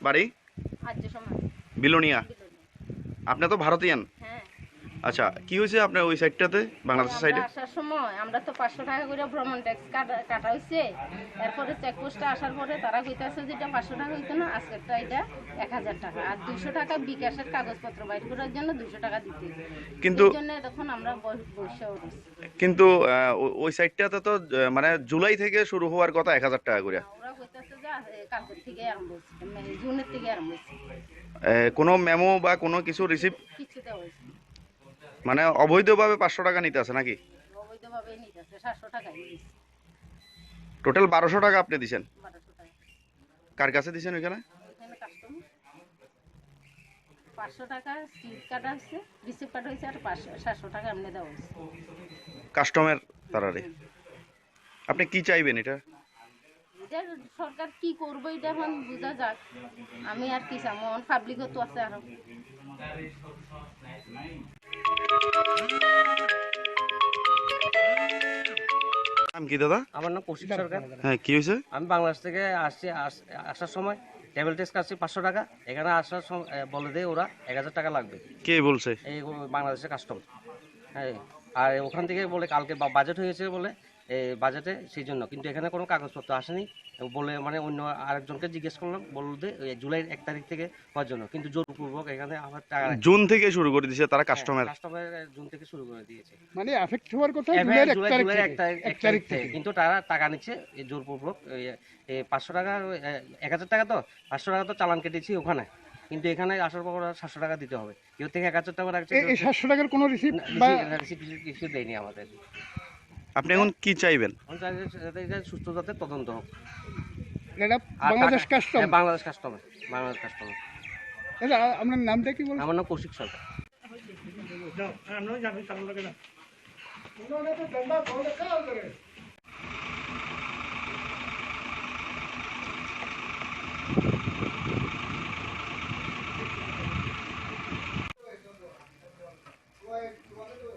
বাড়ি বিলোনিয়া। আপনি তো ভারতীয়ান। হ্যাঁ। আচ্ছা, কি হয়েছে আপনার ওই সাইডটাতে, বাংলাদেশের সাইডে? আসার সময় আমরা তো 500 টাকা করে ভ্রমণ ট্যাক্স কাটা হয়েছে। এরপরে চেকপোস্টে আসার পরে তারা কইতাছে যে এটা 500 টাকা হইতো না, আজকেরটা এটা 1000 টাকা, আর 200 টাকা বিকাশের কাগজপত্র বাইর করার জন্য 200 টাকা দিতে। কিন্তু এই জন্য তখন আমরা বসে উঠেছি। কিন্তু ওই সাইডটাতে তো মানে জুলাই থেকে শুরু হওয়ার কথা 1000 টাকা করে। ওরা কইতাছে যে কালকের থেকে আরম্ভ হচ্ছে, মানে জুনের থেকে আরম্ভ হচ্ছে। কোনো মেমো বা কোনো কিছু রিসিভ কিছু দেওয়া হয়েছে, মানে অবৈধভাবে 500 টাকা নিতে আছে নাকি? অবৈধভাবে নিতেছে। 700 টাকা নিয়েছে। টোটাল 1200 টাকা আপনি দিছেন? 1200 টাকা। কার কাছে দিছেন ওইখানে? এখানে কাস্টম 500 টাকা স্লিপ কাটা হয়েছে, রিসিপ্ট কাটা হয়েছে, আর 700 টাকা এমনি দেওয়া হয়েছে কাস্টমের তারারে। আপনি কি চাইবেন এটা? এটা সরকার কি করবে এটা এখন বোঝা যাক। আমি আর কি চাই, মন পাবলিকও তো আছে আরো। নাম কি দাদা? আমার নাম কৌশিক সরকার। হ্যাঁ, কি হয়েছে? আমি বাংলাদেশ থেকে আসছি, আসার সময় টেবিল টেস্ট কাটছি 500 টাকা। এখানে আসার সময় বলে দেয় ওরা 1000 টাকা লাগবে। কে বলছে? এই বাংলাদেশের কাস্টম। হ্যাঁ, আর ওখান থেকে বলে কালকে বাজেট হয়েছে বলে এই বাজেটে, সেই জন্য। কিন্তু এখানে কোনো কাগজপত্র আসেনি বলে, মানে অন্য আরেকজনকে জিজ্ঞেস করলাম, বলতে জুলাই 1 তারিখ থেকে হওয়ার জন্য, কিন্তু জোরপূর্বক এখানে আমার টাকা জুন থেকে শুরু করে দিয়েছে তারা কাস্টমার। জুন থেকে শুরু করে দিয়েছে, মানে এফেক্ট হওয়ার কথা জুলাই জুলাই 1 তারিখ থেকে। কিন্তু তারা টাকা নিচ্ছে এই জোরপূর্বক। 500 টাকা, 1000 টাকা তো 500 টাকা তো চালান কেটেছি ওখানে, কিন্তু এখানে আসার পর 700 টাকা দিতে হবে। কেউ থেকে 1000 টাকা রাখছে, এই 700 টাকার কোনো রিসিপ্ট বা কিছু দেয়নি আমাদের। আপনি এখন কি চাইবেন? সুস্থ যাতে তদন্ত হোক। এটা Bangladesh custom, Bangladesh customer, Bangladesh customer. এটা আপনার নামটা কি বলছেন? আমার নাম কৌশিক সরকার।